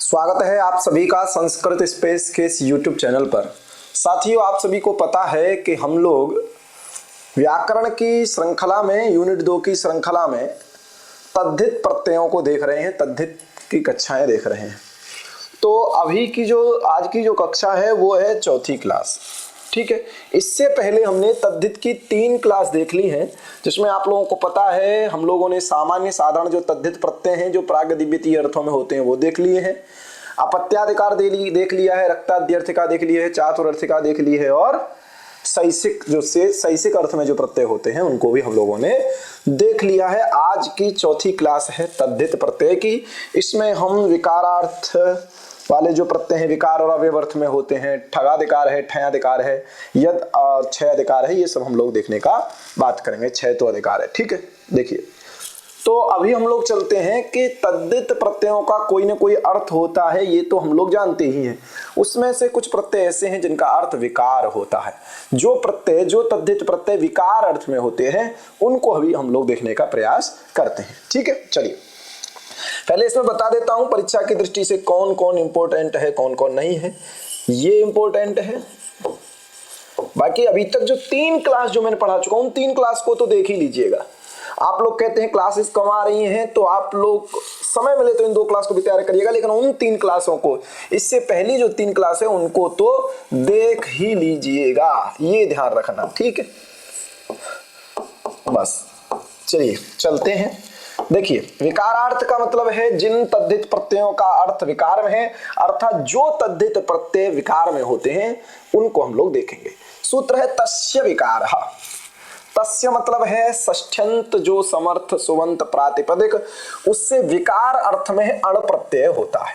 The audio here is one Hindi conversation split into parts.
स्वागत है आप सभी का संस्कृत स्पेस के इस YouTube चैनल पर। साथियों, आप सभी को पता है कि हम लोग व्याकरण की श्रृंखला में यूनिट 2 की श्रृंखला में तद्धित प्रत्ययों को देख रहे हैं, तद्धित की कक्षाएं देख रहे हैं। तो अभी की जो आज की जो कक्षा है वो है चौथी क्लास। ठीक है, इससे पहले हमने तद्धित की 3 क्लास देख ली हैं, जिसमें आप लोगों को पता है हम लोगों ने सामान्य साधारण जो तद्धित प्रत्यय हैं जो प्रागद्वितीय अर्थों में होते हैं वो देख लिए हैं, अपत्याधिकार देख लिया है, रक्ताद्यर्थिका देख लिया है, चातुर्थ्यका देख ली है, और शैसिक जो से शैसिक अर्थ में जो प्रत्यय होते हैं उनको भी हम लोगों ने देख लिया है। आज की चौथी क्लास है तद्धित प्रत्यय की। इसमें हम विकारार्थ वाले जो प्रत्यय हैं, विकार और अवयव अर्थ में होते हैं, ठगाधिकार है, ठयाधिकार है, यद और क्षय अधिकार है, ये सब हम लोग देखने का बात करेंगे। क्षय तो अधिकार है। ठीक है, देखिए तो अभी हम लोग चलते हैं कि तद्धित प्रत्ययों का कोई ना कोई अर्थ होता है, ये तो हम लोग जानते ही हैं। उसमें से कुछ प्रत्यय ऐसे हैं जिनका अर्थ विकार होता है। जो तद्धित प्रत्यय विकार अर्थ में होते हैं उनको अभी हम लोग देखने का प्रयास करते हैं। ठीक है, चलिए पहले इसमें बता देता हूं परीक्षा की दृष्टि से कौन कौन इंपॉर्टेंट है, कौन कौन नहीं है। ये इंपॉर्टेंट है। बाकी अभी तक जो 3 क्लास जो मैंने पढ़ा चुका हूं, 3 क्लास को तो देख ही लीजिएगा। आप लोग कहते हैं क्लासेस कम आ रही हैं, तो आप लोग समय मिले तो इन 2 क्लास को भी तैयार करिएगा, लेकिन उन 3 क्लासों को, इससे पहली जो 3 क्लास है उनको तो देख ही लीजिएगा, ये ध्यान रखना। ठीक है, बस चलिए चलते हैं। देखिए, विकारार्थ का मतलब है जिन तद्धित प्रत्ययों का अर्थ विकार में है, अर्थात जो तद्धित प्रत्यय विकार में होते हैं उनको हम लोग देखेंगे। सूत्र है तस्य विकारः। तस्य मतलब है षष्ठ्यंत जो समर्थ सुबंत प्रातिपदिक, उससे विकार अर्थ में अण प्रत्यय होता है।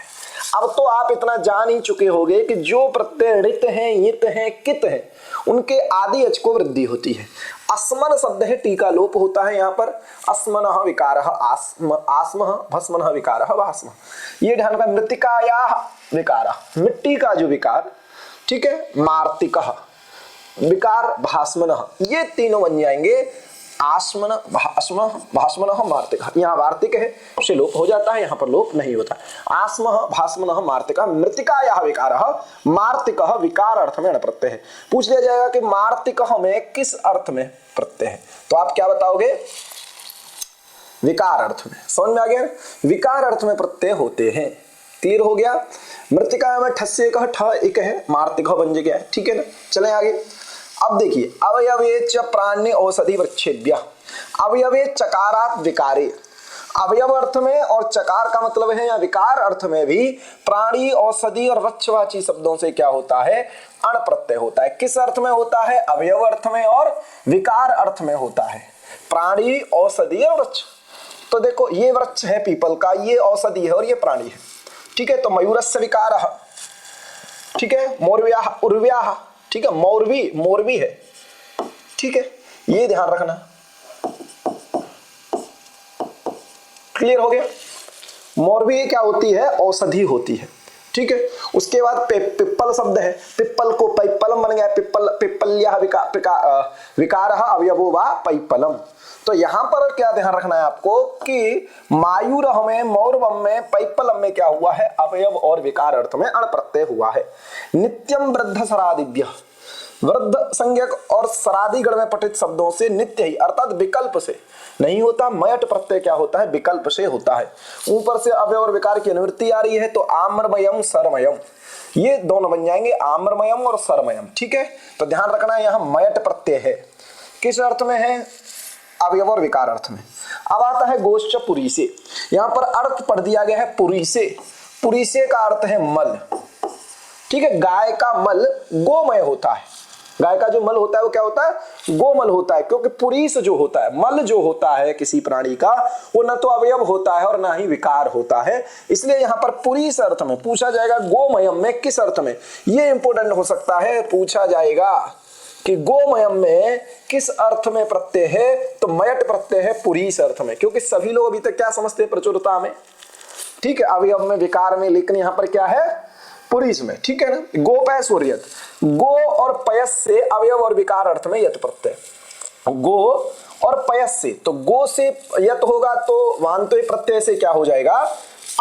अब तो आप इतना जान ही चुके होंगे कि जो प्रत्यय ऋत हैं, यित हैं, कित हैं, उनके आदि अच को वृद्धि होती है। अस्मन शब्द है, टीका लोप होता है यहाँ पर। अस्मनः विकारः आस्मः, भस्मनः विकारः वास्मः। ये ध्यान रखना। मृत्तिकायाः विकारः, मिट्टी का जो विकार, ठीक है, मार्तिकः विकार, भास्मनः, ये तीनों बन जाएंगे आस्मन भास्मनः मार्तिकः। यहाँ वार्तिक है, से लोप हो जाता है, यहाँ पर लोप नहीं होता। आस्मः भास्मनः मार्तिकः। मृत्तिकायाः विकारः मार्तिकः विकार अर्थ में अण प्रत्यय है। पूछ लिया जाएगा कि मार्तिकः में किस अर्थ में प्रत्यय है, तो आप क्या बताओगे? विकार अर्थ में। समझ में आ गया? विकार अर्थ में प्रत्यय होते हैं। क्लियर हो गया? मृत्तिका में ठस्य का ठ एक है, मार्तिकः बन गया है। ठीक है ना, चलें आगे। अब देखिए, अवयवे च प्राण्य औषधि वृक्षेभ्य। अवयवे चकारात विकारे। अवयव अर्थ में और चकार का मतलब है या विकार अर्थ में भी प्राणी, औषधि और वृक्षवाची शब्दों से क्या होता है? अण प्रत्यय होता है। किस अर्थ में होता है? अवयव अर्थ में और विकार अर्थ में होता है। प्राणी, औषधि और वृक्ष। तो देखो, ये वृक्ष है पीपल का, ये औषधि है और ये प्राणी है। ठीक है, तो मयूरस्य विकारः, ठीक है, मौर्व्याः उर्व्याः, ठीक है, मोरवी है। ठीक है, ये ध्यान रखना। क्लियर हो गया? मोरवी क्या होती है? औषधि होती है। ठीक है, उसके बाद पिप्पल शब्द है, पिप्पल को पैप्पलम बन गया। पिप्पल्या विकारः अवयवो वा पैप्पलम। तो यहां पर क्या ध्यान रखना है आपको कि मायूरः में, मौर्वम में, पैप्पलम में क्या हुआ है? अवयव और विकार अर्थ में अण प्रत्यय हुआ है। नित्यम वृद्ध सरादिभ्य। वृद्ध संज्ञक और सरादी गण में पठित शब्दों से नित्य ही अर्थात विकल्प से नहीं होता। मयट प्रत्यय क्या होता है? विकल्प से होता है। ऊपर से अवयव और विकार की अनुवृत्ति आ रही है, तो आम्रमयम सरमयम, ये दोनों बन जाएंगे आम्रमयम और सरमयम। ठीक है, तो ध्यान रखना है यहाँ मयट प्रत्यय है। किस अर्थ में है? अवयव और विकार अर्थ में। अब आता है गोश्च पुरीसे। यहाँ पर अर्थ पढ़ दिया गया है पुरीसे। पुरीसे का अर्थ है मल। ठीक है, गाय का मल गोमय होता है। गाय का जो मल होता है वो क्या होता है? गोमल होता है, क्योंकि पुरीस जो होता है, मल जो होता है किसी प्राणी का, वो न तो अवयव होता है और ना ही विकार होता है। इसलिए यहाँ पर पुरीस अर्थ में पूछा जाएगा। गोमयम में किस अर्थ में? ये इंपोर्टेंट हो सकता है, पूछा जाएगा कि गोमयम में किस अर्थ में प्रत्यय है, तो मयट प्रत्यय है पुरीस अर्थ में। क्योंकि सभी लोग अभी तक क्या समझते हैं? प्रचुरता में। ठीक है, अवयव में, विकार में, लेकिन यहाँ पर क्या है? पुरीस में। ठीक है ना, गो पय सूर्यत। गो और पयस से अवयव और विकार अर्थ में यत प्रत्यय। गो और पयस से, तो गो से यत होगा तो वांतोय प्रत्यय से क्या हो जाएगा?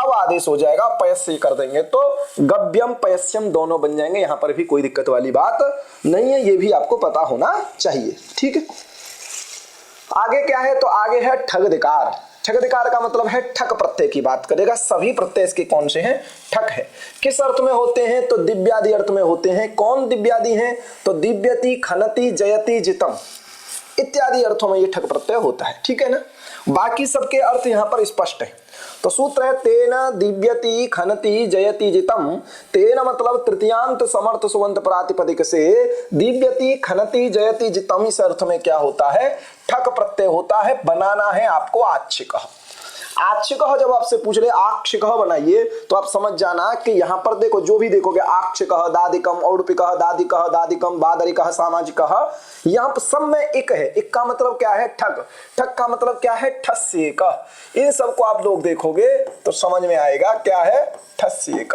अब आदेश हो जाएगा, पयस्य कर देंगे तो गव्यम पयस्यम दोनों बन जाएंगे। यहां पर भी कोई दिक्कत वाली बात नहीं है, ये भी आपको पता होना चाहिए। ठीक है, आगे क्या है, तो आगे है ठगदिकार। ठगदिकार का मतलब है ठक प्रत्यय की बात करेगा। सभी प्रत्यय इसके कौन से हैं, ठक है। किस अर्थ में होते हैं, तो दिव्यादि अर्थ में होते हैं। कौन दिव्यादि हैं, तो दिव्यति, खनति, जयति, जितम इत्यादि अर्थों में ये ठक प्रत्यय होता है। ठीक है ना, बाकी सबके अर्थ यहाँ पर स्पष्ट है। तो सूत्र है तेन दिव्यति, खनति, जयति, जितम। तेन मतलब तृतीयांत समर्थ सुबंत प्रातिपदिक से दिव्यति, खनति, जयति, जितम इस अर्थ में क्या होता है, ठक प्रत्यय होता है। बनाना है आपको आच्छिक। आक्षिक जब आपसे पूछ रहे आक्षिक बनाइए तो आप समझ जाना कि यहाँ पर देखो, जो भी देखोगे आक्षिक, दादिकम, औडपिक, दादिकः, दादिकम, बादरिकः, सामाजिकः, यहाँ पर सब में एक है। एक का मतलब क्या है, ठग। ठग का मतलब क्या है, ठस्येक। इन सबको आप लोग देखोगे तो समझ में आएगा क्या है, ठस्येक।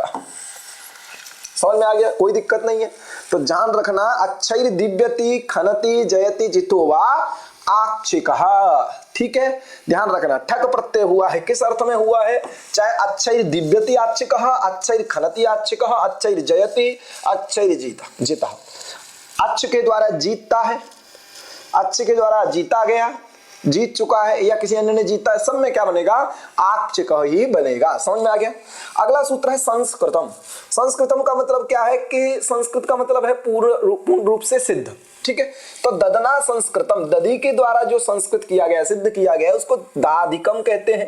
समझ में आ गया, कोई दिक्कत नहीं है। तो ध्यान रखना, अच्छैर दिव्यति, खनति, जयति, जितो वा आक्षिकः। ठीक है, ध्यान रखना, ठक प्रत्यय हुआ है, किस अर्थ में हुआ है, चाहे अच्छैर दिव्यति आक्षिकः, अच्छैर खनति आक्षिकः, अच्छैर जयति, अच्छैर जीता। अच्छ के द्वारा जीतता है, अच्छ के द्वारा जीता गया, जीत चुका है, या किसी अन्य ने जीता है, सब में क्या बनेगा, आक्षिक ही बनेगा। समझ में आ गया। अगला सूत्र है संस्कृतम। संस्कृतम का मतलब क्या है कि संस्कृत का मतलब है पूर्ण रूप से सिद्ध। ठीक है, तो ददना संस्कृतम, दधी के द्वारा जो संस्कृत किया गया, सिद्ध किया गया, उसको दाधिकम कहते हैं।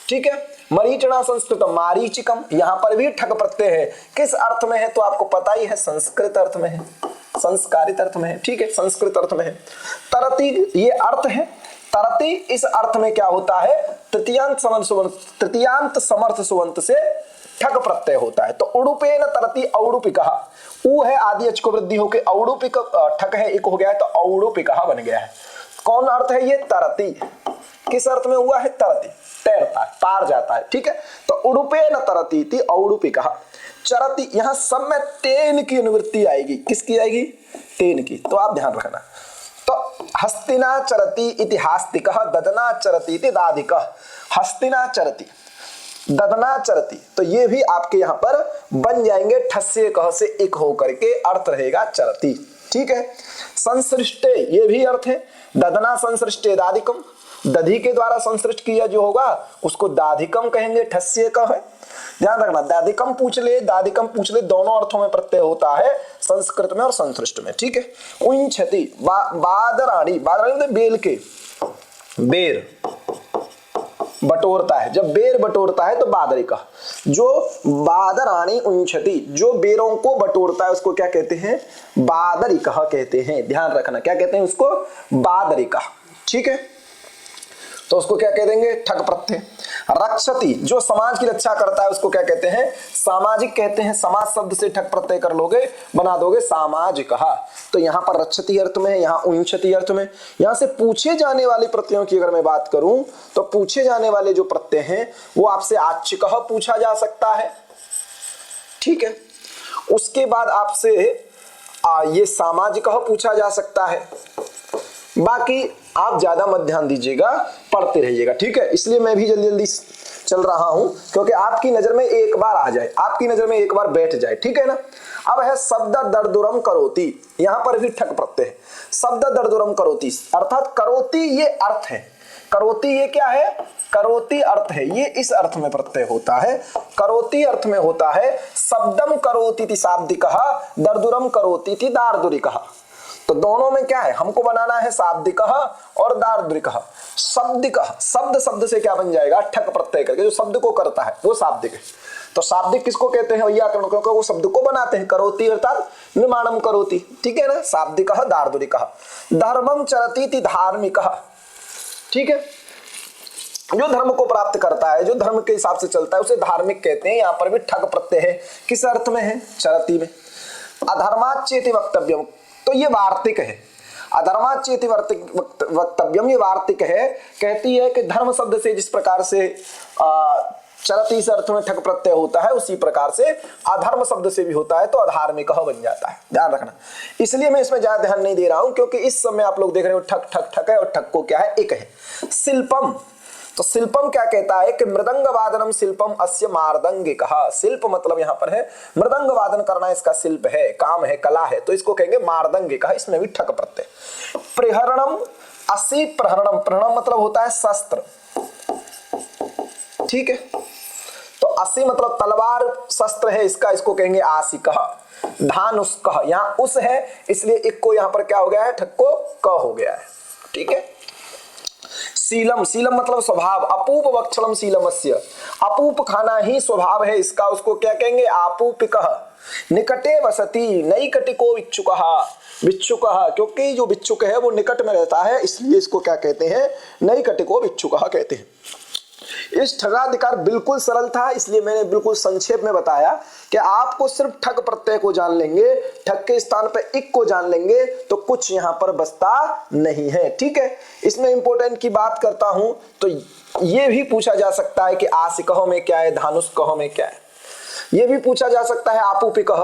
ठीक है, मरीचना संस्कृतम, मारीचिकम, यहाँ पर भी ठक प्रत्यय है। किस अर्थ में है, तो आपको पता ही है, संस्कृत अर्थ में है, संस्कारित अर्थ में है। ठीक है, संस्कृत अर्थ में है। तरति ये अर्थ है। तरति इस अर्थ में क्या होता है, तृतीयांत समर्थ सुबंत से ठक प्रत्यय होता है। तो उडुपेन तरति औडुपिकः, ऊ है आदि अच को वृद्धि होकर औडुपिक, ठक है एक हो गया है तो औडुपिकः बन गया है। कौन अर्थ है ये, तरति। किस अर्थ में हुआ है, तरति, तैरता है, पार जाता है। ठीक है, तो उडुपेन तरति थी औडुपिकः। चरति, यहां सब में तेन की अनुवृत्ति आएगी। किसकी आएगी, तेन की, तो आप ध्यान रखना। तो हस्तिना चरति इति हास्तिकः, ददना चरति इति दाधिकः। हस्तिना चरति, ददना चरति, तो ये भी आपके यहाँ पर बन जाएंगे ठस्ये कह से एक होकर के, अर्थ रहेगा चरति। ठीक है, संसृष्टे ये भी अर्थ है, ददना संसृष्टे दाधिकम, दधी के द्वारा संसृष्ट किया जो होगा उसको दाधिकम कहेंगे, ठस्ये कह है। ध्यान रखना, दाधिकम पूछ ले, दाधिकम पूछ ले, दोनों अर्थों में प्रत्यय होता है, संस्कृत में और संसृष्ट में। ठीक है, उञ्छति, बादराणी, बादराणी मतलब बेल के, बेर बटोरता है, जब बेर बटोरता है तो बादरिका। जो बादराणी उञ्छति, जो बेरों को बटोरता है उसको क्या कहते हैं, बादरिका कहते हैं। ध्यान रखना, क्या कहते हैं उसको, बादरिका। ठीक है, तो उसको क्या कह देंगे, ठग प्रत्यय। रक्षति, जो समाज की रक्षा करता है उसको क्या कहते हैं, सामाजिक कहते हैं। समाज शब्द से ठग प्रत्यय कर लोगे, बना दोगे सामाजिकः। तो यहाँ पर रक्षति अर्थ में है, यहाँ उञ्छति अर्थ में। यहाँ से पूछे जाने वाले प्रत्ययों की अगर मैं बात करूं तो पूछे जाने वाले जो प्रत्यय हैं वो आपसे आच्छिकः पूछा जा सकता है। ठीक है, उसके बाद आपसे ये सामाजिकः पूछा जा सकता है। बाकी आप ज्यादा मत ध्यान दीजिएगा, पढ़ते रहिएगा। ठीक है, इसलिए मैं भी जल्दी जल्दी चल रहा हूं क्योंकि आपकी नजर में एक बार आ जाए, आपकी नजर में एक बार बैठ जाए। ठीक है ना। अब है शब्द दर्दुरम करोति, यहां पर भी ठक प्रत्यय है। शब्द दर्दुरम करोति अर्थात करोति ये अर्थ है, करोति ये क्या है, करोति अर्थ है, ये इस अर्थ में प्रत्यय होता है, करोति अर्थ में होता है। शब्दम करोति इति शाब्दिकः, दर्दुरम करोति इति दार्दुरिकः। तो दोनों में क्या है, हमको बनाना है शाब्दिकः और दार्दुरिकः। शब्दिकः, शब्द शब्द से क्या बन जाएगा, ठक प्रत्यय करके, जो शब्द को करता है वो शाब्दिक है। तो शाब्दिक किसको कहते हैं, व्याकरण क्योंकि वो शब्द को बनाते हैं, करोति अर्थात निर्माणम करोति। ठीक है ना, शाब्दिकः दार्दुरिकः। धर्मम चरति इति धार्मिकः। ठीक है, जो धर्म को प्राप्त करता है, जो धर्म के हिसाब से चलता है उसे धार्मिक कहते हैं। यहाँ पर भी ठग प्रत्यय है, किस अर्थ में है, चरति में। अधर्माच्चेति वक्तव्यम, तो ये वार्तिक है। अधर्माच्चेति वक्तव्यम ये वार्तिक है, कहती है कि धर्म शब्द से जिस प्रकार से चरति इस अर्थ में ठग प्रत्यय होता है उसी प्रकार से अधर्म शब्द से भी होता है, तो अधार्मिक बन जाता है। ध्यान रखना, इसलिए मैं इसमें ज्यादा ध्यान नहीं दे रहा हूं क्योंकि इस समय आप लोग देख रहे हो ठक ठक ठक है और ठक को क्या है, एक है। शिल्पम, तो शिल्पम क्या कहता है कि मृदंग वादनम शिल्पम अस्य मार्दंगिकः। शिल्प मतलब यहाँ पर है मृदंग वादन करना, इसका शिल्प है, काम है, कला है, तो इसको कहेंगे मार्दंगिकः। इसमें भी ठक प्रत्यय। प्रहरणम असि प्रहरणम, प्रहरणम मतलब होता है शस्त्र, ठीक है। तो असि मतलब तलवार शस्त्र है इसका, इसको कहेंगे आसिकः। धानुष्कः, यहाँ उस है इसलिए एक को यहाँ पर क्या हो गया है, ठक को क हो गया है, ठीक है। शीलम, शीलम मतलब स्वभाव। अपूप वक्षलम शीलमस्य, अपूप खाना ही स्वभाव है इसका, उसको क्या कहेंगे, आपूपिकः। निकटे वसति नैकटिको विच्छुकः, विच्छुकः क्योंकि जो विच्छुक है वो निकट में रहता है, इसलिए इसको क्या कहते हैं, नैकटिको विच्छुकः कहते हैं। इस ठगाधिकार बिल्कुल सरल था, इसलिए मैंने बिल्कुल संक्षेप में बताया कि आपको सिर्फ ठग प्रत्यय को जान लेंगे, ठग के स्थान पे इक को जान लेंगे तो कुछ यहां पर बचता नहीं है, ठीक है। इसमें इंपॉर्टेंट की बात करता हूं तो ये भी पूछा जा सकता है कि आसिकः में क्या है, धानुष्कः में क्या है, ये भी पूछा जा सकता है। आपूपिकः,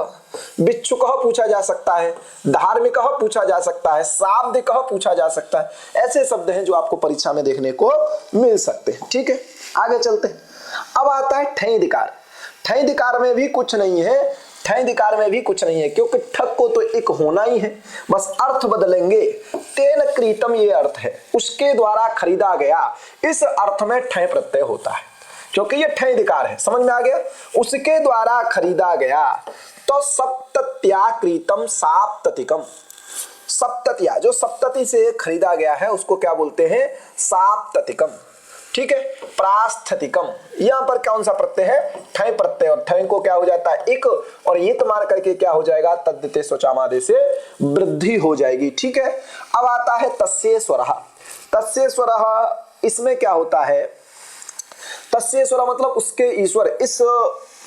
बिच्छुकः पूछा जा सकता है, धार्मिकः पूछा जा सकता है, शाब्दिकः पूछा जा सकता है। ऐसे शब्द हैं जो आपको परीक्षा में देखने को मिल सकते हैं, ठीक है। आगे चलते हैं। अब आता है ठैदिकार। ठैदिकार में भी कुछ नहीं है, ठैदिकार में भी कुछ नहीं है क्योंकि ठग को तो एक होना ही है, बस अर्थ बदलेंगे। तेन क्रीतम ये अर्थ है, उसके द्वारा खरीदा गया, इस अर्थ में ठय प्रत्यय होता है क्योंकि ये ठैदिकार है, समझ में आ गया। उसके द्वारा खरीदा गया तो सप्तत्या क्रीतम साप्ततिकम। सप्ततिया जो सप्तति से खरीदा गया है उसको क्या बोलते हैं, साप्ततिकम, ठीक है। प्रास्थतिकम, यहां पर कौन सा प्रत्यय है, ठय प्रत्यय, और ठय को क्या हो जाता है, एक, और ये मार करके क्या हो जाएगा, तद्धिते स्वचामादे से वृद्धि हो जाएगी, ठीक है। अब आता है तस्ये स्वरः। तस्ये स्वरः, इसमें क्या होता है, तस्ये स्वरः मतलब उसके ईश्वर, इस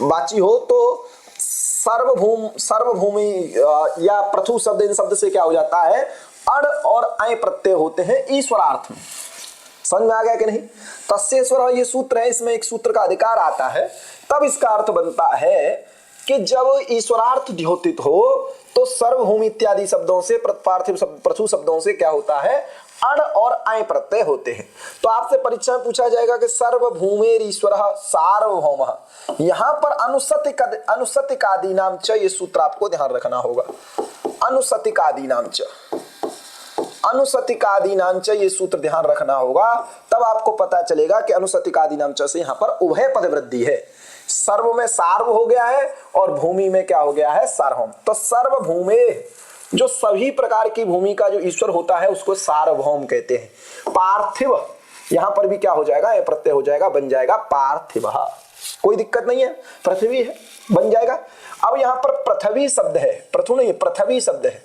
वाची हो तो सर्वभूम, सर्वभूमि या प्रथु शब्द, इन शब्द से क्या हो जाता है, अड़ और अय प्रत्यय होते हैं ईश्वरार्थ में। समझ में आ गया कि नहीं। तस्येश्वर ये सूत्र है, इसमें एक सूत्र का अधिकार आता है, तब इसका अर्थ बनता है कि जब ईश्वरार्थ द्योतित हो तो सर्वभूमि इत्यादि शब्दों से, पार्थिव प्रथु शब्दों से क्या होता है, अण और अय प्रत्यय होते हैं। तो आपसे परीक्षा में पूछा जाएगा कि सर्वभूमेर ईश्वरः सार्वभौमः, यहाँ पर अनुसतिकादीनाम च, ये सूत्र आपको ध्यान रखना होगा। अनुसतिकादीनाम च, अनुसतिकादीनाम च, ये सूत्र ध्यान रखना होगा, तब आपको पता चलेगा कि अनुसतिकादीनाम च से यहाँ पर उभय पद वृद्धि है। सर्व में सार्व हो गया है और भूमि में क्या हो गया है, सार्वभौम। तो सर्वभूमे, जो सभी प्रकार की भूमि का जो ईश्वर होता है उसको सार्वभौम कहते हैं। पार्थिव, यहां पर भी क्या हो जाएगा, ये प्रत्यय हो जाएगा, बन जाएगा पार्थिव, कोई दिक्कत नहीं है, पृथ्वी है, बन जाएगा। अब यहां पर पृथ्वी शब्द है, पृथु नहीं, पृथ्वी शब्द है।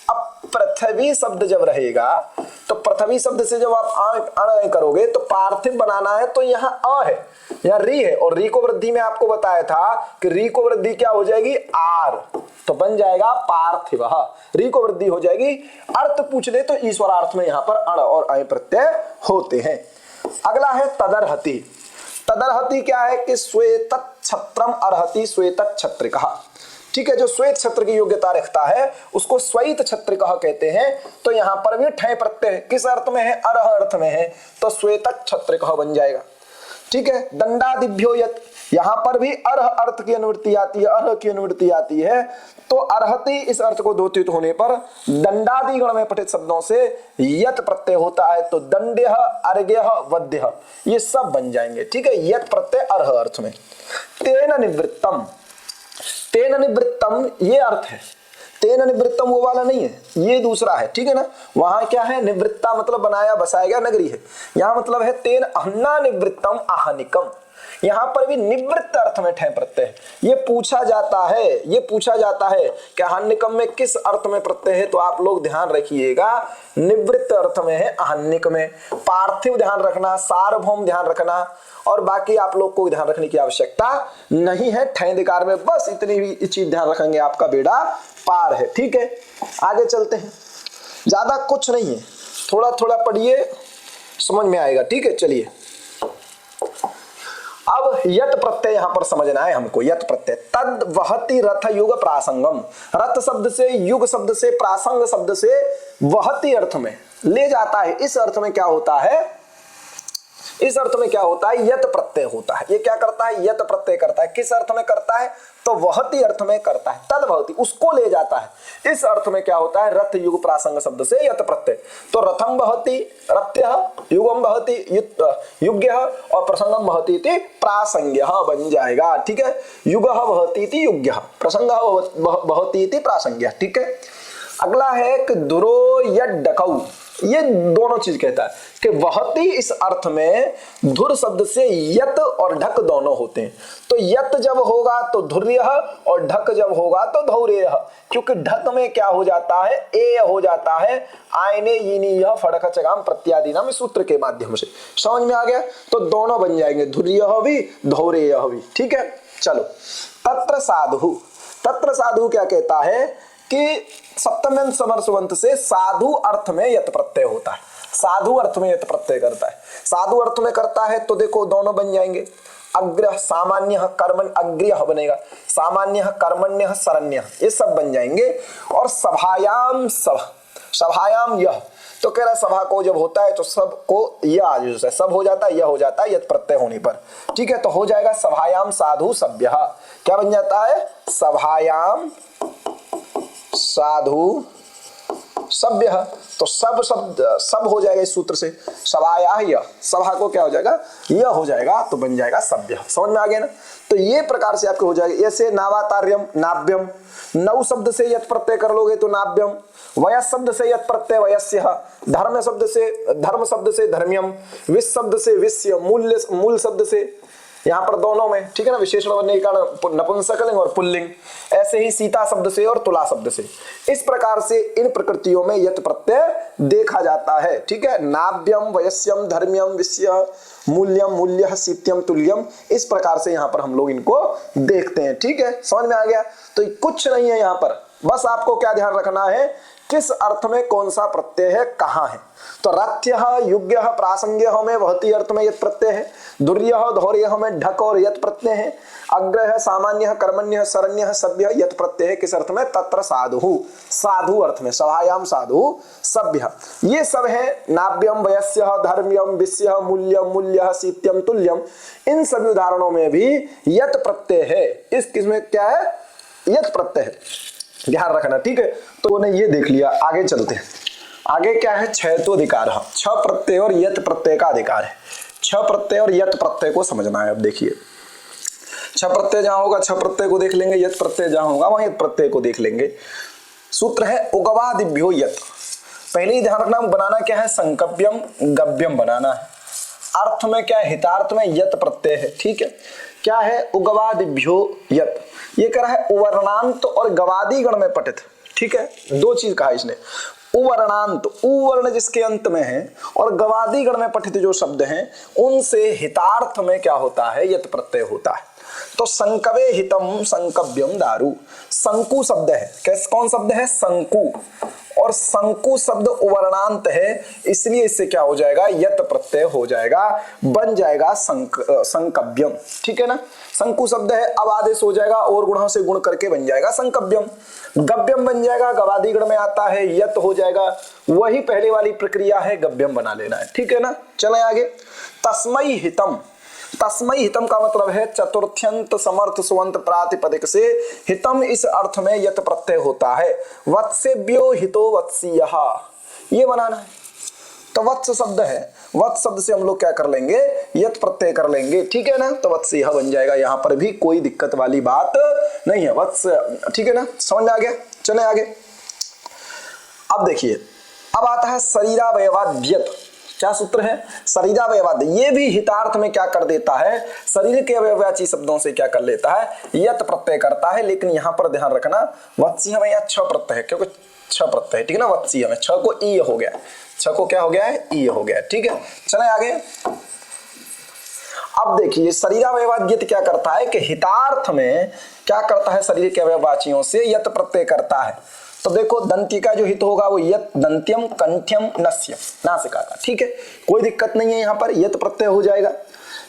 अब पृथ्वी शब्द जब रहेगा तो पृथ्वी शब्द से जब आप अण करोगे तो पार्थिव बनाना है, तो यहाँ अ है, यहाँ री है, और री को वृद्धि में आपको बताया था कि री को वृद्धि क्या हो जाएगी, आर, तो बन जाएगा पार्थिव। री को वृद्धि हो जाएगी। अर्थ पूछ ले तो ईश्वरार्थ में यहाँ पर अण और अय प्रत्यय होते हैं। अगला है तदर्हति। तदर्हति क्या है कि श्वेत छत्रम अर्हति श्वेत छत्रिकः, ठीक है। जो श्वेत छत्र की योग्यता रखता है उसको श्वेत छत्रिकः कहते हैं। तो यहाँ पर भी ठय प्रत्यय किस अर्थ में है, अर्ह अर्थ में है, तो श्वेत छत्रिकः बन जाएगा, ठीक है। दंडादिभ्यो यत्, यहाँ पर भी अर्ह अर्थ की अनुवृत्ति आती है, अर्ह की अनुवृत्ति आती है, तो अर्हति इस अर्थ को द्योतित होने पर दंडादि गण में पठित शब्दों से यत् प्रत्यय होता है, तो दंड्यः, अर्घ्यः, वध्यः, ये सब बन जाएंगे, ठीक है। यत् प्रत्यय अर्ह अर्थ में। तेन निवृत्तम, तेन निवृत्तम ये अर्थ है, तेन निवृत्तम वो वाला नहीं है, ये दूसरा है, ठीक है ना। वहां क्या है, निवृत्ता मतलब बनाया बसाया गया नगरी है, यहाँ मतलब है तेन अन्ना निवृत्तम आहनिकम। यहाँ पर भी निवृत्त अर्थ में ठय प्रत्यय है। ये पूछा जाता है, ये पूछा जाता है कि आहनिकम में किस अर्थ में प्रत्यय है, तो आप लोग ध्यान रखिएगा, निवृत्त अर्थ में है, आहनिक में। पार्थिव ध्यान रखना, सार्वभौम ध्यान रखना, और बाकी आप लोग को ध्यान रखने की आवश्यकता नहीं है। ठैदिकार में बस इतनी भी चीज ध्यान रखेंगे, आपका बेड़ा पार है, ठीक है। आगे चलते हैं, ज्यादा कुछ नहीं है, थोड़ा थोड़ा पढ़िए, समझ में आएगा, ठीक है। चलिए अब यत प्रत्यय यहां पर समझना है हमको। यत प्रत्यय तद वहति रथ युग प्रासंगम, रथ शब्द से, युग शब्द से, प्रासंग शब्द से वहति अर्थ में ले जाता है। इस अर्थ में क्या होता है इस अर्थ में क्या होता है, यत प्रत्यय होता है। ये क्या करता है, यत प्रत्यय करता है। किस अर्थ में करता है, तो वहति अर्थ में करता है, तद्भवति उसको ले जाता है। इस अर्थ में क्या होता है, रथ युग प्रासंग शब्द से यत प्रत्यय। तो रथम बहति रथ्यः, युगम बहति युग्यः और प्रसंगम बहति इति प्रासंग्यः बन जाएगा। ठीक है, युगः बहति इति युग्यः, प्रसंगः बहति इति प्रासंग्यः। ठीक है, अगला है कि दुरो यद डकऊ, ये दोनों चीज कहता है कि वहती इस अर्थ में धुर शब्द से यत और ढक दोनों होते हैं। तो यत जब होगा तो धुर्य और ढक जब होगा तो धौर्य, क्योंकि ढक में क्या हो जाता है, ए हो जाता है आयने यिनी यह फड़क चगाम प्रत्यादि नाम सूत्र के माध्यम से। समझ में आ गया, तो दोनों बन जाएंगे, धुर्य भी धौर्य भी। ठीक है, चलो तत्र साधु, तत्र साधु क्या कहता है कि सप्तम्यंत समरसवंत से साधु अर्थ में यत प्रत्यय होता है, साधु अर्थ में यत प्रत्यय करता है। साधु अर्थ में करता है तो देखो दोनों बन जाएंगे, अग्रह सामान्य कर्मण, अग्रह बनेगा सामान्य कर्मण्य शरण्य, ये सब बन जाएंगे। और सभायाम सब, सभायाम यह, तो कह रहा सभा को जब होता है तो सब को यह आ जाता है, सब हो जाता है, यह हो जाता है यत प्रत्यय होने पर। ठीक है, तो हो जाएगा सभायाम साधु सभ्यः, क्या बन जाता है, सभायाम साधु सभ्य। तो सब शब्द सब हो जाएगा इस सूत्र से, सभाया यह, सभा को क्या हो जाएगा, यह हो जाएगा, तो बन जाएगा सभ्य। समझ में आ गया ना, तो ये प्रकार से आपके हो जाएगा। ऐसे नावातार्यम नाभ्यम, नौ शब्द से यत प्रत्यय कर लोगे तो नाभ्यम, वयस शब्द से यत प्रत्यय वयस्य, धर्म शब्द से धर्म्यम, विष शब्द से विष्य, मूल शब्द से यहाँ पर दोनों में, ठीक है ना, विशेषण बनने के कारण नपुंसकलिंग और पुल्लिंग। ऐसे ही सीता शब्द से और तुला शब्द से, इस प्रकार से इन प्रकृतियों में यत प्रत्यय देखा जाता है। ठीक है, नाभ्यम वयस्यम धर्म्यम विष्य मूल्यम मूल्य सीत्यम तुल्यम, इस प्रकार से यहाँ पर हम लोग इनको देखते हैं। ठीक है, समझ में आ गया, तो कुछ नहीं है यहाँ पर, बस आपको क्या ध्यान रखना है, किस अर्थ में कौन सा प्रत्यय है, कहाँ है। तो रथ्यः युग्यः प्रासंग्यः में वहती अर्थ में यत प्रत्यय है, दुर्यः धौर्यः में ढक और यत प्रत्यय है, अग्रह सामान्यः कर्मण्यः शरण्यः सभ्य यत प्रत्यय है। किस अर्थ में, तत्र साधु, साधु अर्थ में, सभायाम साधु सभ्य, ये सब है। नाभ्यम वयस्यः धर्म्यम विष्यः मूल्यम मूल्यः सीत्यम तुल्यम, इन सभी उदाहरणों में भी यत प्रत्यय है। इस किसमें क्या है, यत प्रत्यय है, ध्यान रखना। ठीक है, तो उन्हें ये देख लिया, आगे चलते हैं। आगे क्या है, क्षयत्वाधिकार, छ प्रत्यय और यत प्रत्यय का अधिकार है। छ प्रत्यय और यत प्रत्यय को समझना है। अब देखिए, छ प्रत्यय जहां होगा छ प्रत्यय को देख लेंगे, यत प्रत्यय जहां होगा वहां यत प्रत्यय को देख लेंगे। सूत्र है उगवादिभ्यो यत, पहले ही ध्यान रखना बनाना क्या है, संकव्यम गव्यम बनाना है। अर्थ में क्या है, हितार्थ में यत प्रत्यय है। ठीक है, क्या है, उगवादिभ्यो यत, ये कह रहा है उवर्णांत और गवादी गण में पठित। ठीक है, दो चीज कहा इसने, उवर्णांत, उवर्ण जिसके अंत में है, और गवादी गण में पठित जो शब्द हैं उनसे हितार्थ में क्या होता है, यत प्रत्यय होता है। तो संकवे हितम संकव्यम दारु, संकु शब्द है, कैसे, कौन शब्द है, संकु, और संकु शब्द उवर्णांत है, इसलिए इससे क्या हो जाएगा, यत प्रत्यय हो जाएगा, बन जाएगा संकव्यम। ठीक है ना, संकु शब्द है, अब आदेश हो जाएगा और गुणों से गुण करके बन जाएगा संकव्यम। गव्यम बन जाएगा, गवादी गण में आता है, यत हो जाएगा, वही पहले वाली प्रक्रिया है, गव्यम बना लेना है। ठीक है ना, चले आगे। तस्मै हितम, तस्मै हितम का मतलब है चतुर्थ्यंत समर्थ सुवंत प्रातिपदिक से हितम, इस अर्थ में यत प्रत्यय होता है। वत्सेभ्यो हितो वत्सीयः, ये बनाना है। तो वत्स शब्द है, वत्स शब्द से हम लोग क्या कर लेंगे, यत प्रत्यय कर लेंगे। ठीक है ना, तो वत्सीयः बन जाएगा, यहां पर भी कोई दिक्कत वाली बात नहीं है, वत्स। ठीक है ना, समझ में आ गया, चले आगे। अब देखिए, अब आता है शरीरावयवाद्यत, क्या सूत्र है, शरीरावयवाद्य, ये भी हितार्थ में क्या कर देता है, शरीर के अवयवाची शब्दों से क्या कर लेता है, यत प्रत्यय करता है। लेकिन यहां पर ध्यान रखना, वत्सीय में यह छ प्रत्यय है, क्योंकि छ प्रत्यय है। ठीक है ना, वत्सीय में छ को ई हो गया, छ को क्या हो गया है, ई हो गया। ठीक है, चले आगे। अब देखिए, शरीरावयवाद्यत क्या करता है कि हितार्थ में क्या करता है, शरीर के अवयवाचियों से यत प्रत्यय करता है। तो देखो, दंती का जो हित होगा वो यत दंत्यम कंठ्यम नस्य, नासिका का। ठीक है, कोई दिक्कत नहीं है, यहाँ पर यत प्रत्यय हो जाएगा।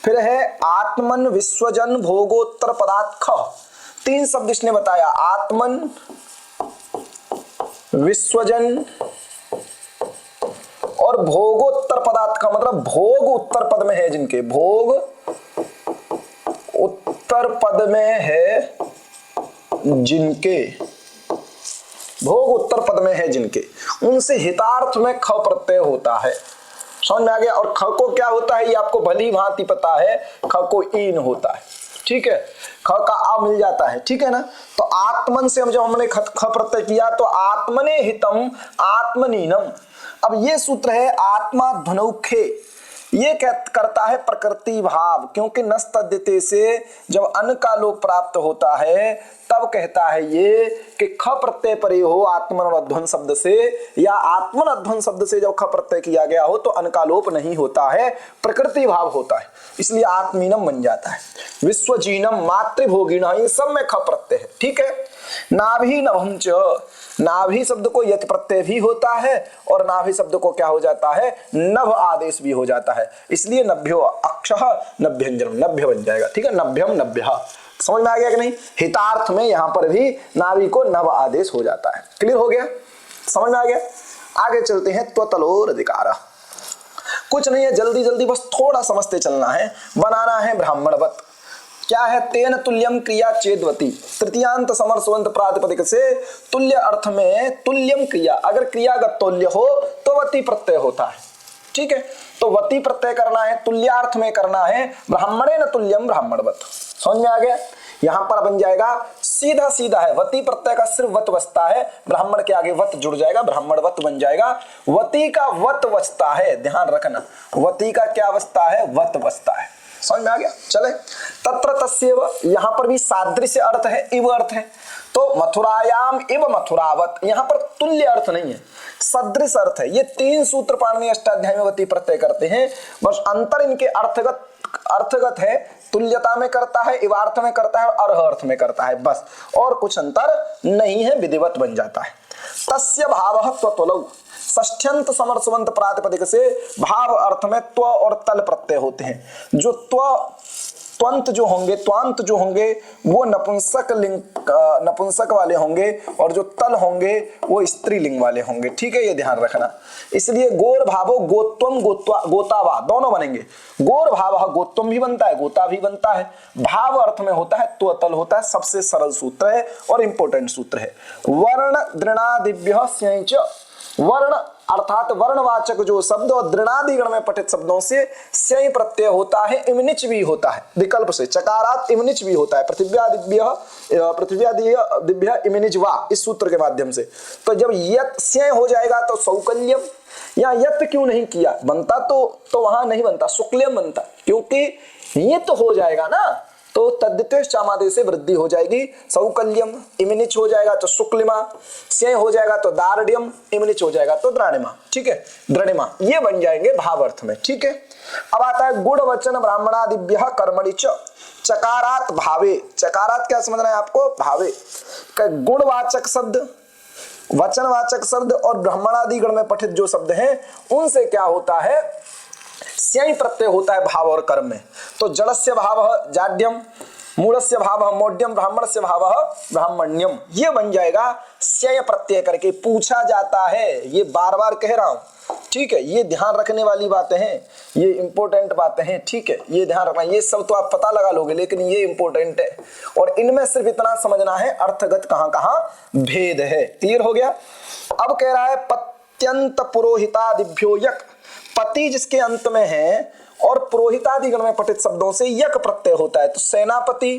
फिर है आत्मन विश्वजन भोगोत्तर पदार्थ, तीन शब्द इसने बताया, आत्मन विश्वजन और भोगोत्तर पदार्थ का मतलब भोग उत्तर पद में है जिनके, भोग उत्तर पद में है जिनके, भोग उत्तर पद में है जिनके, उनसे हितार्थ में ख प्रत्यय होता है। समझ में आ गया। और ख को क्या होता है ये आपको भली भांति पता है, ख को ईन होता है, ठीक है, ख का आ मिल जाता है, ठीक है ना। तो आत्मन से हम जब हमने ख प्रत्यय किया तो आत्मने हितम आत्मनीनम। अब ये सूत्र है आत्मा ध्वनौखे, ये करता है प्रकृति भाव, क्योंकि नस्तद्यते से जब अन का लोप प्राप्त होता है तब कहता है ये कि ख प्रत्यय परे हो आत्मन और अध्वन शब्द से, या आत्मन अध्वन शब्द से जब ख प्रत्यय किया गया हो तो अन का लोप नहीं होता है, प्रकृति भाव होता है, इसलिए आत्मीनम बन जाता है। विश्वजीनम मातृभोगिन, इन सब में ख प्रत्यय है, ठीक है। नाभि नभं च, नाभि शब्द को यत प्रत्यय भी होता है और नाभि शब्द को क्या हो जाता है, नभ आदेश भी हो जाता है, इसलिए नभ्यो अक्षः नभ्यंजनम, नभ्य बन जाएगा, ठीक है, नभ्यम नभ्यः। समझ में आ गया कि नहीं। हितार्थ में यहां पर भी नाभि को नभ आदेश हो जाता है। क्लियर हो गया, समझ में आ गया। आगे चलते हैं त्वतलोर अधिकार। कुछ नहीं है, जल्दी जल्दी बस थोड़ा समझते चलना है, बनाना है ब्राह्मणवत। क्या है, तेन तुल्यम क्रिया चेदवती, तृतीयांत समरसवंत प्रातिपदिक से तुल्य अर्थ में तुल्यम क्रिया, अगर क्रियागत तुल्य हो तो वती प्रत्यय होता है, ठीक है। तो वती प्रत्यय करना है, तुल्यार्थ में करना है, ब्राह्मणे न तुल्यम ब्राह्मणवत। समझ में आ गया। यहां पर बन जाएगा सीधा सीधा है, वती प्रत्यय का सिर्फ वत बचता है, ब्राह्मण के आगे वत जुड़ जाएगा, ब्राह्मणवत बन जाएगा। वती का वत बचता है, ध्यान रखना, वती का क्या बचता है, वत बचता है। समझ में आ गया। चले, तत्र तस्यैव, यहां पर भी सादृश्य अर्थ है, इव अर्थ है, तो मथुरायाम इव मथुरावत, यहां पर तुल्य अर्थ नहीं है, सदृश अर्थ है। ये तीन सूत्र पाणिनि अष्टाध्यायी में वती प्रत्यय करते हैं, बस अंतर इनके अर्थगत है, तुल्यता में करता है, इवार्थ में करता है और अर्ह अर्थ में करता है, बस, और कुछ अंतर नहीं है, विधिवत बन जाता है। तस्य भावः त्वतलौ, षष्ठ्यंत समरसवंत प्रातिपदिक से भाव अर्थ में त्व और तल प्रत्यय होते हैं। जो त्वंत जो होंगे, त्वांत जो होंगे वो नपुंसक लिंग, नपुंसक वाले होंगे, और जो तल होंगे वो स्त्रीलिंग वाले होंगे, ठीक है, ये ध्यान रखना। इसलिए गोर भावो गोत्वम गोतावा दोनों बनेंगे, गोर भाव गोत्वम भी बनता है, गोता भी बनता है, भाव अर्थ में होता है, त्वतल होता है। सबसे सरल सूत्र है और इंपोर्टेंट सूत्र है। वर्ण दृणादिभ्यः स्यैच, वर्ण अर्थात वर्णवाचक जो शब्द और दृणादिगण में पठित शब्दों से स्यय प्रत्यय होता है, इमनिच भी होता है, विकल्प से चकारात इमनिच भी होता है, पृथिव्यादिभ्य इमनिच वा, इस सूत्र के माध्यम से। तो जब यत स्यय हो जाएगा तो सौकल्यम, या यत क्यों नहीं किया, बनता तो वहां नहीं बनता, शुक्ल्यम बनता, क्योंकि ये तो हो जाएगा ना, तो तद्धितेश चामादेश से वृद्धि हो जाएगी, सौकल्यम, इमनिच हो जाएगा तो शुक्लिमा, स्यय हो जाएगा तो दार्ढ्यम, इमनिच हो जाएगा तो द्राणिमा, ठीक है, द्रणिमा, ये बन जाएंगे भावार्थ में, ठीक है। अब आता है गुण वचन ब्राह्मणादिभ्यः कर्मणि च, चकारात भावे, चकारात क्या समझना है आपको, भावे, गुणवाचक शब्द, वचनवाचक शब्द और ब्राह्मणादि गण में पठित जो शब्द हैं उनसे क्या होता है, स्यय प्रत्यय होता है भाव और कर्म में। तो जड़स्य भावः जाड्यम, मूढ़स्य भावः मौढ्यम, ब्राह्मणस्य भावः ब्राह्मण्यम, ये बन जाएगा स्यय प्रत्यय करके। पूछा जाता है, ये बार बार कह रहा हूं, ठीक है, ये ध्यान रखने वाली बातें हैं, ये इंपॉर्टेंट बातें हैं, ठीक है, ये ध्यान रखना। ये सब तो आप पता लगा लोगे, लेकिन ये इंपॉर्टेंट है और इनमें सिर्फ इतना समझना है अर्थगत कहां कहां भेद है। क्लियर हो गया। अब कह रहा है पत्यंत पुरोहितादिभ्यो यक, पति जिसके अंत में है और पुरोहितादि गण में पठित शब्दों से यक प्रत्यय होता है, तो सेनापति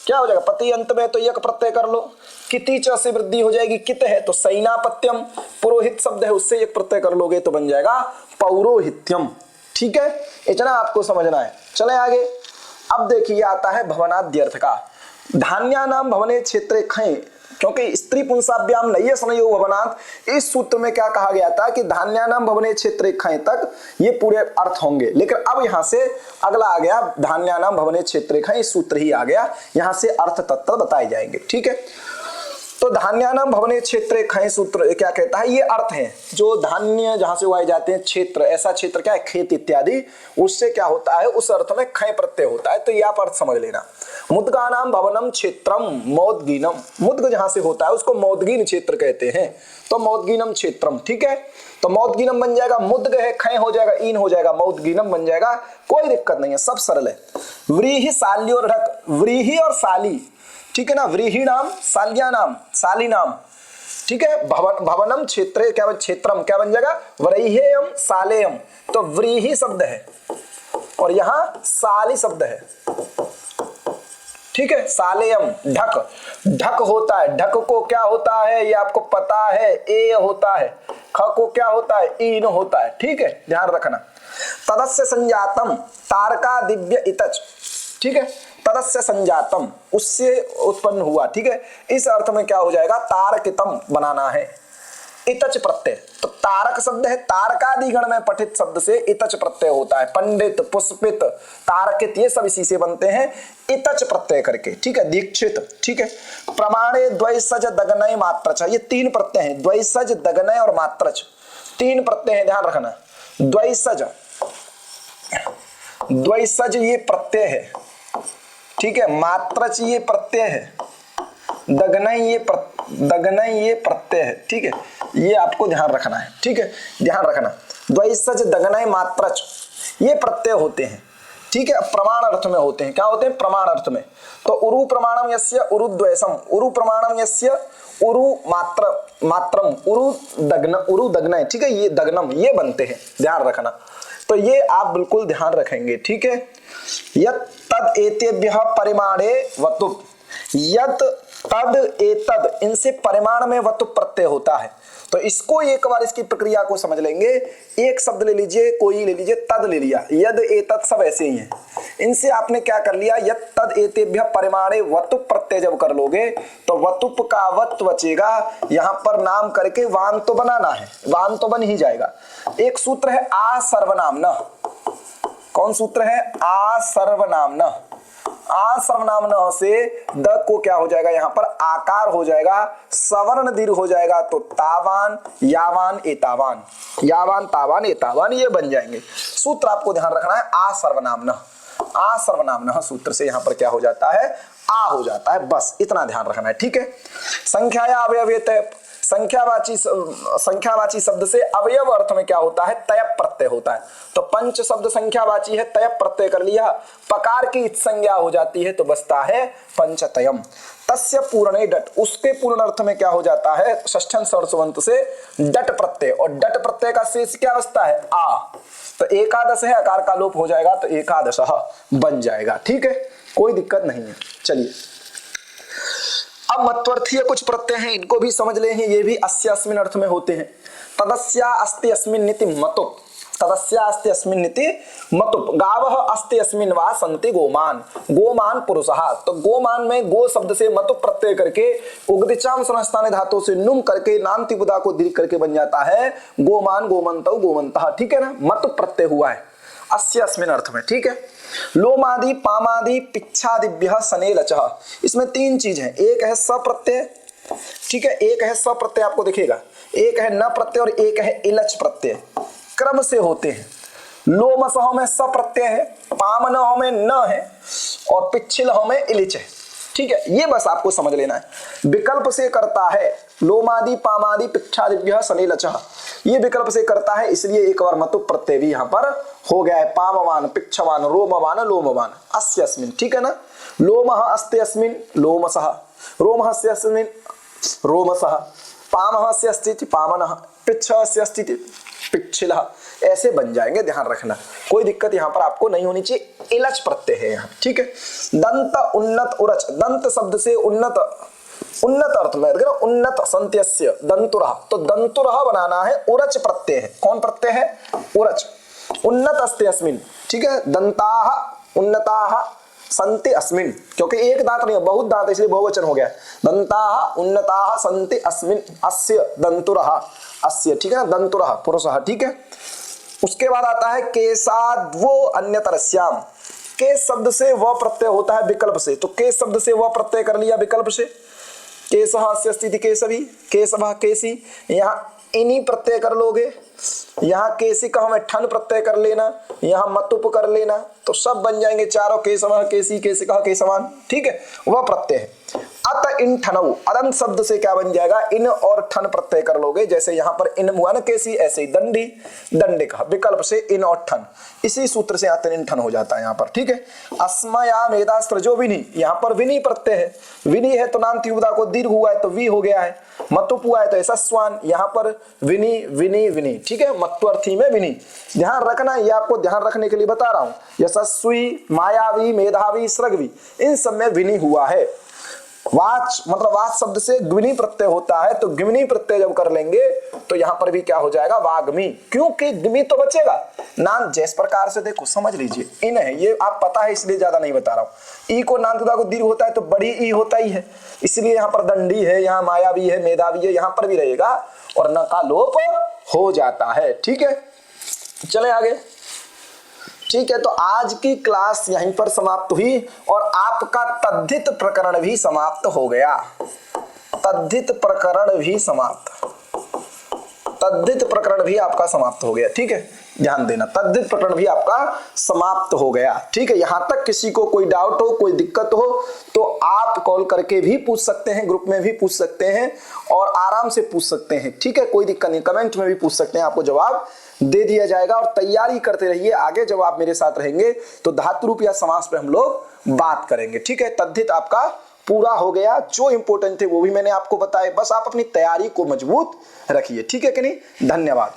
क्या हो जाएगा, पति अंत में तो यक प्रत्यय कर लो, किति च से वृद्धि हो जाएगी, कित है तो सैनापत्यम, पुरोहित शब्द है उससे यक प्रत्यय कर लोगे तो बन जाएगा पौरोहित्यम, ठीक है, इतना आपको समझना है। चले आगे। अब देखिए आता है भवनाद्य अर्थ का, धान्यानाम भवने क्षेत्रे खय, क्योंकि स्त्री पुंसाभ्याम नये सनयो भवनात्, इस सूत्र में क्या कहा गया था कि धान्यानाम भवने क्षेत्रे खय तक ये पूरे अर्थ होंगे, लेकिन अब यहां से अगला आ गया धान्यानाम भवने क्षेत्रे खय, इस सूत्र ही आ गया, यहां से अर्थ तत्व बताए जाएंगे, ठीक है। तो धान्यानाम भवने क्षेत्रे खय सूत्र क्या कहता है, ये अर्थ है जो धान्य जहां से उगाए जाते हैं, क्षेत्र ऐसा क्षेत्र क्या है, खेत इत्यादि, उससे क्या होता है, उस अर्थ में खय प्रत्यय होता है। तो यह आप अर्थ समझ लेना। मुद्गानाम भवनम क्षेत्रम मौद्गीनम, मुद्ग जहां से होता है उसको मौद्गीन क्षेत्र कहते हैं, तो मौद्गीनम क्षेत्रम। ठीक है, तो मौद्गीनम बन जाएगा, मुद्ग है खय हो जाएगा, ईन हो जाएगा, मौद्गीनम बन जाएगा, कोई दिक्कत नहीं है, सब सरल है। व्रीहि साल्योर्ढक, व्रीहि और साली, ठीक है ना, व्रीहि नाम साल्या नाम साली नाम, ठीक है। भवनम क्षेत्रे क्या क्षेत्रम क्या बन जाएगा, व्रीहेयम सालेयम, तो व्रीहि शब्द है और यहां साली शब्द है, ठीक है। सालेयम ढक, ढक होता है, ढक को क्या होता है ये आपको पता है, ए होता है, ख को क्या होता है, ईन होता है, ठीक है, ध्यान रखना। तदस्य संजातम तारका दिव्य इतच, ठीक है, तदस्य संजातम उससे उत्पन्न हुआ, ठीक है। इस अर्थ में क्या हो जाएगा, तारकितम बनाना है, इतच प्रत्यय, तो तारक शब्द है, तारकादि गण में पठित शब्द से इतच प्रत्यय होता है। पंडित, पुष्पित, तारकित ये सब इसी से बनते हैं, इतच प्रत्यय करके, ठीक है। दीक्षित, ठीक है। प्रमाणे द्वैसज दगनय मात्रच, ये तीन प्रत्यय हैं, द्वैसज दगनय और मात्रच, तीन प्रत्यय हैं, ध्यान रखना। द्वैसज, द्वैसज ये प्रत्यय है, ठीक है, मात्रच ये प्रत्यय है, दगनय ये प्रत्यय है, ठीक है, ये आपको ध्यान रखना है, ठीक है, ध्यान रखना। द्वैसज दगनय मात्रच ये प्रत्यय होते हैं, ठीक है, प्रमाण अर्थ में होते हैं, क्या होते हैं, प्रमाण अर्थ में। तो उरु प्रमाणम यस्य उरु द्वैसम, उरु प्रमाणम यस्य उरु मात्रम उरु दगनय, ठीक है, ये दगनम ये बनते हैं, ध्यान रखना। तो ये आप बिल्कुल ध्यान रखेंगे, ठीक है। यत् तद एतेभ्यः परिमाणे वतुप, यत् तद एतद इनसे परिमाण में वतुप प्रत्यय होता है। तो इसको एक बार इसकी प्रक्रिया को समझ लेंगे। एक शब्द ले लीजिए, कोई ले लीजिए, तद ले लिया, यद एतद सब ऐसे ही हैं। इनसे आपने क्या कर लिया, यत् तद एतेभ्यः परिमाणे वतुप प्रत्यय जब कर लोगे तो वतुप का वत बचेगा, यहां पर नाम करके वान तो बनाना है, वान तो बन ही जाएगा। एक सूत्र है आ सर्वनामन, कौन सूत्र है, आ सर्वनामन, आ सर्वनामन से द को क्या हो जाएगा, यहां पर आकार हो जाएगा, सवर्ण दीर्घ हो जाएगा, तो तावान यावान एतावान, यावान तावान एतावान ये बन जाएंगे। सूत्र आपको ध्यान रखना है, आ सर्वनामन, आ सर्वनामन सूत्र से यहां पर क्या हो जाता है, आ हो जाता है, बस इतना ध्यान रखना है, ठीक है। संख्याया अवयवेत, संख्यावाची शब्द से अवयव अर्थ में क्या होता है, तय प्रत्यय होता है। तो पंच शब्द संख्यावाची है, तय प्रत्यय कर लिया, पकार की संज्ञा हो जाती है तो बचता है पंचतयम। तस्य पूर्णे डट, उसके पूर्ण अर्थ में क्या हो जाता है, षष्ठन सर्वसवंत से डट प्रत्यय, और डट प्रत्यय का शेष क्या बचता है, आ, तो एकादश है, आकार का लोप हो जाएगा तो एकादश बन जाएगा, ठीक है, कोई दिक्कत नहीं है। चलिए अब मत्वर्थीय कुछ प्रत्यय हैं, इनको भी समझ ले हैं, ये भी अस्य अस्मिन् अर्थ में होते हैं। तदस्या अस्ति अस्मिन् नीति मतुप, तदस्या अस्ति अस्मिन् नीति मतुप, गावः अस्ति अस्मिन् वा सन्ति गोमान, गोमान पुरुषः, तो गोमान में गो शब्द से मतुप प्रत्यय करके उगदिचाम स्वर्णस्थाने धातु से नुम करके नान्ति बुदा को दीर्घ करके बन जाता है गोमान गोमंतौ गोमंतः, ठीक है ना, मतुप प्रत्यय हुआ है अस्य अस्मिन् अर्थ में, ठीक है। लोमादि पामादि पिच्छादिभ्यः सने लचः, इसमें तीन चीज है, एक है स प्रत्यय, ठीक है, एक है स प्रत्यय आपको दिखेगा, एक है न प्रत्यय और एक है इलच प्रत्यय, क्रम से होते हैं। लोमसह में स प्रत्यय है, पामनह में न है और पिच्छिलह में इलिच है, ठीक है, ये बस आपको समझ लेना है। विकल्प से करता है, लोमादि पामादि पिच्छादिभ्यः सने लचः, ये विकल्प से करता है, इसलिए एक बार मतुप प्रत्यय भी यहाँ पर हो गया है, पामवान पिच्छवान रोमवान लोमवान अस्य अस्मिन्, ठीक है ना। लोमः अस्ति अस्मिन् लोमसः, रोमः अस्ति अस्मिन् रोमसः, पामः अस्ति अस्ति पामनः, पिच्छः अस्ति अस्ति पिच्छिलः, ऐसे बन जाएंगे, ध्यान रखना, कोई दिक्कत यहाँ पर आपको नहीं होनी चाहिए। इलच प्रत्यय है यहाँ, ठीक है। दंत उन्नत उरच, दंत शब्द से उन्नत, उन्नत अर्थ में उन्नत संत्यस्य दंतुरः, तो दंतुरः बनाना है, उरच प्रत्यय है, कौन प्रत्यय है, उरच। उन्नत अस्ति अस्मिन्, ठीक है, दंताः उन्नताः सन्ति अस्मिन्, क्योंकि एक दांत नहीं है, बहुत दांत, इसलिए बहुवचन हो गया। दंताः उन्नताः सन्ति अस्मिन्, अस्य दंतुरः, अस्य, ठीक है ना, दंतुरः पुरुषः, ठीक है। उसके बाद आता है केशाद्वो अन्यतरस्याम, केश शब्द से वह प्रत्यय होता है विकल्प से, तो केश शब्द से वह प्रत्यय कर लिया विकल्प से, केशः अस्य स्थिति केशवी, केशवः केसी, यहाँ इनी प्रत्यय कर लोगे, यहाँ केसी का हमें ठन प्रत्यय कर लेना, यहाँ मतुप कर लेना, तो सब बन जाएंगे चारों केशवः केसी केशिका केशवान। ठीक है, वह प्रत्यय है। अत इन ठनऊ, अदंत शब्द से क्या बन जाएगा, इन और ठन प्रत्यय कर लोगे। जैसे यहाँ पर इन हुआ ना केसी, ऐसे ही दंडी, दंडिका, विकल्प से इन और ठन, इसी सूत्र से अत इन ठन हो जाता है यहाँ पर। ठीक है, अस्मया मेधा सृजो विनी, यहाँ पर विनी प्रत्यय है, विनी है तो नाम त्युदा को दीर्घ हुआ है तो वी हो गया है, मतुप हुआ है तो यशस्वान, यहाँ पर विनी विनी विनी। ठीक है, मत्वर्थी में विनी, ध्यान रखना, ये आपको ध्यान रखने के लिए बता रहा हूं। यशस्वी, मायावी, मेधावी, सृगवी, इन सब में विनी हुआ है। वाच मतलब वाच शब्द से ग्विनी प्रत्यय होता है, तो ग्विनी प्रत्यय जब कर लेंगे तो यहां पर भी क्या हो जाएगा, वाग्मी, क्योंकि ग्मी तो बचेगा। नाम जिस प्रकार से देखो समझ लीजिए, इन है ये आप पता है इसलिए ज्यादा नहीं बता रहा हूं। ई को नान्तुदा को दीर्घ होता है तो बड़ी ई होता ही है, इसलिए यहाँ पर दंडी है, यहाँ मायावी है, मेधावी है, यहाँ पर भी रहेगा और न का लोप हो जाता है। ठीक है, चले आगे। ठीक है, तो आज की क्लास यहीं पर समाप्त हुई और आपका तद्धित प्रकरण भी समाप्त हो गया। तद्धित प्रकरण भी समाप्त, तद्धित प्रकरण भी आपका समाप्त हो गया। ठीक है, ध्यान देना, तद्धित प्रकरण भी आपका समाप्त हो गया। ठीक है, यहां तक किसी को कोई डाउट हो, कोई दिक्कत हो तो आप कॉल करके भी पूछ सकते हैं, ग्रुप में भी पूछ सकते हैं और आराम से पूछ सकते हैं। ठीक है, कोई दिक्कत नहीं, कमेंट में भी पूछ सकते हैं, आपको जवाब दे दिया जाएगा। और तैयारी करते रहिए, आगे जब आप मेरे साथ रहेंगे तो धातु रूप या समास पे हम लोग बात करेंगे। ठीक है, तद्धित आपका पूरा हो गया, जो इंपॉर्टेंट थे वो भी मैंने आपको बताया, बस आप अपनी तैयारी को मजबूत रखिए। ठीक है कि नहीं, धन्यवाद।